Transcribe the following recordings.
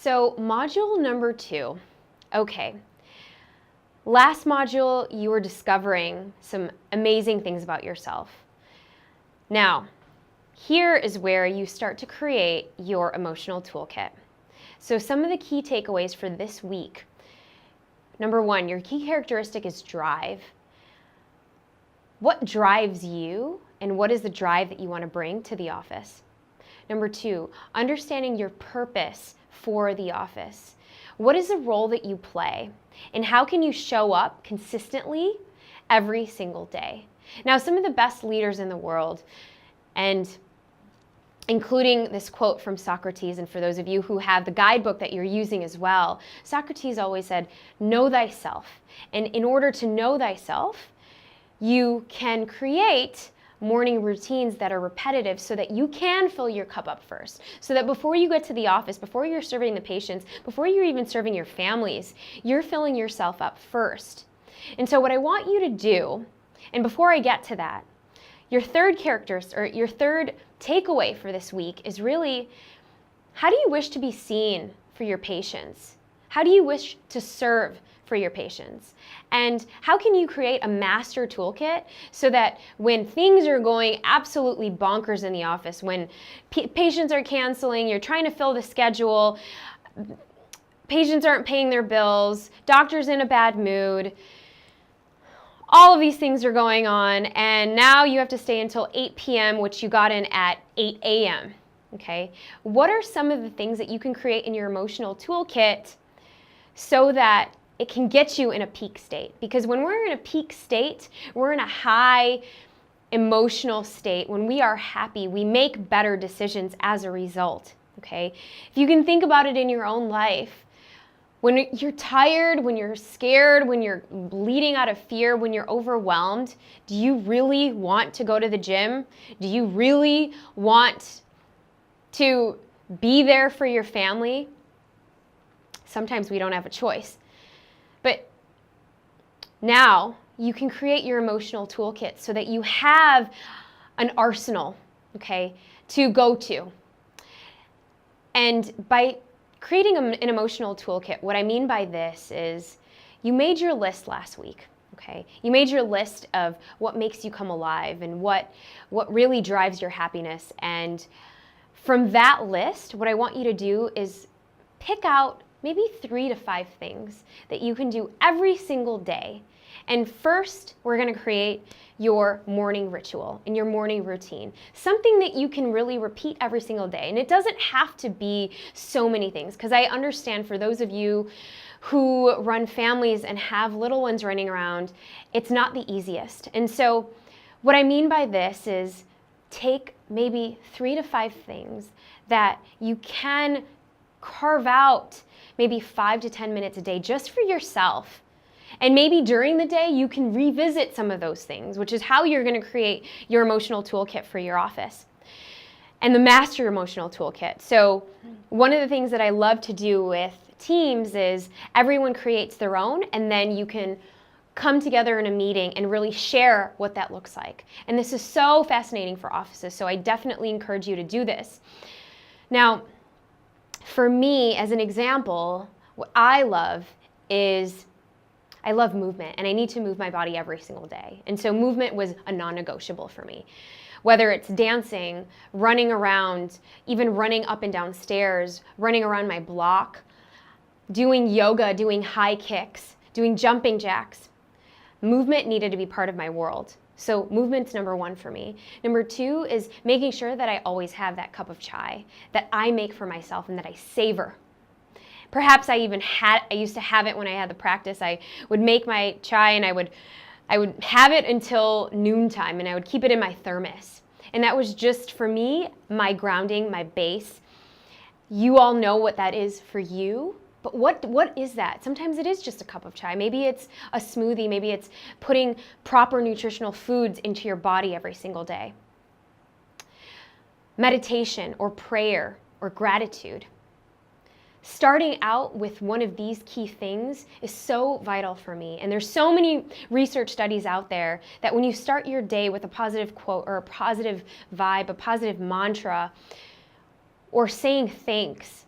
So module number 2. Okay. Last module, you were discovering some amazing things about yourself. Now, here is where you start to create your emotional toolkit. So some of the key takeaways for this week. Number 1, your key characteristic is drive. What drives you, and what is the drive that you want to bring to the office? Number 2, understanding your purpose for the office. What is the role that you play, and how can you show up consistently every single day? Now, some of the best leaders in the world, and including this quote from Socrates, and for those of you who have the guidebook that you're using as well, Socrates always said, know thyself. And in order to know thyself, you can create morning routines that are repetitive so that you can fill your cup up first. So that before you get to the office, before you're serving the patients, before you're even serving your families, you're filling yourself up first. And so what I want you to do, and before I get to that, your third takeaway for this week is really, how do you wish to be seen for your patients? How do you wish to serve for your patients? And how can you create a master toolkit so that when things are going absolutely bonkers in the office, when patients are canceling, you're trying to fill the schedule, patients aren't paying their bills, doctor's in a bad mood, all of these things are going on, and now you have to stay until 8 p.m., which you got in at 8 a.m., okay? What are some of the things that you can create in your emotional toolkit so that it can get you in a peak state? Because when we're in a peak state, we're in a high emotional state. When we are happy, we make better decisions as a result, okay? If you can think about it in your own life, when you're tired, when you're scared, when you're bleeding out of fear, when you're overwhelmed, do you really want to go to the gym? Do you really want to be there for your family? Sometimes we don't have a choice. But now you can create your emotional toolkit so that you have an arsenal, okay, to go to. And by creating an emotional toolkit, what I mean by this is you made your list last week, okay? You made your list of what makes you come alive and what really drives your happiness. And from that list, what I want you to do is pick out maybe 3 to 5 things that you can do every single day. And first, we're going to create your morning ritual and your morning routine, something that you can really repeat every single day. And it doesn't have to be so many things, because I understand for those of you who run families and have little ones running around, it's not the easiest. And so what I mean by this is take maybe 3 to 5 things that you can carve out maybe 5 to 10 minutes a day just for yourself. And maybe during the day, you can revisit some of those things, which is how you're going to create your emotional toolkit for your office. And the master emotional toolkit. So one of the things that I love to do with teams is everyone creates their own, and then you can come together in a meeting and really share what that looks like. And this is so fascinating for offices, so I definitely encourage you to do this. Now, for me, as an example, what I love is I love movement, and I need to move my body every single day. And so movement was a non-negotiable for me. Whether it's dancing, running around, even running up and down stairs, running around my block, doing yoga, doing high kicks, doing jumping jacks. Movement needed to be part of my world. So movement's number 1 for me. Number 2 is making sure that I always have that cup of chai that I make for myself and that I savor. Perhaps I used to have it when I had the practice. I would make my chai and I would have it until noontime, and I would keep it in my thermos. And that was just, for me, my grounding, my base. You all know what that is for you, but what is that? Sometimes it is just a cup of chai. Maybe it's a smoothie. Maybe it's putting proper nutritional foods into your body every single day. Meditation or prayer or gratitude. Starting out with one of these key things is so vital for me. And there's so many research studies out there that when you start your day with a positive quote or a positive vibe, a positive mantra, or saying thanks,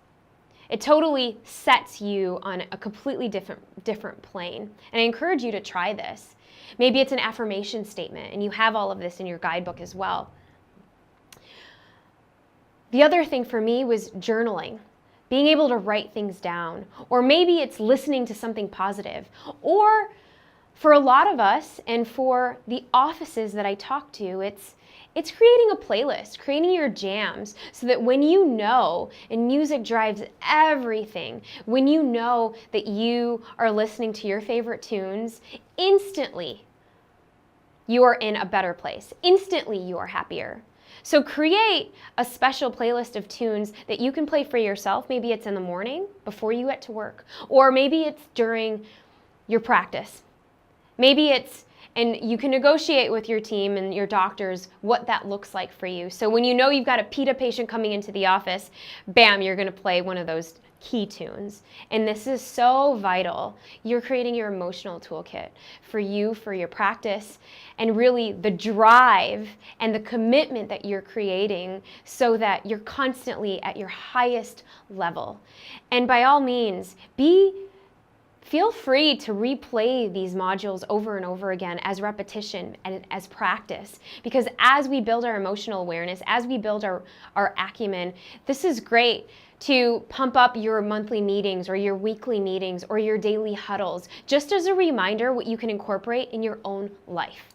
It totally sets you on a completely different plane. And I encourage you to try this. Maybe it's an affirmation statement, and you have all of this in your guidebook as well. The other thing for me was journaling, being able to write things down. Or maybe it's listening to something positive. Or for a lot of us, and for the offices that I talk to, it's creating a playlist, creating your jams, so that when you know, and music drives everything, when you know that you are listening to your favorite tunes, instantly you are in a better place. Instantly you are happier. So create a special playlist of tunes that you can play for yourself. Maybe it's in the morning before you get to work, or maybe it's during your practice. Maybe it's, and you can negotiate with your team and your doctors what that looks like for you. So when you know you've got a PITA patient coming into the office, bam, you're going to play one of those key tunes. And this is so vital. You're creating your emotional toolkit for you, for your practice, and really the drive and the commitment that you're creating so that you're constantly at your highest level. And by all means, feel free to replay these modules over and over again as repetition and as practice, because as we build our emotional awareness, as we build our acumen, this is great to pump up your monthly meetings or your weekly meetings or your daily huddles, just as a reminder what you can incorporate in your own life.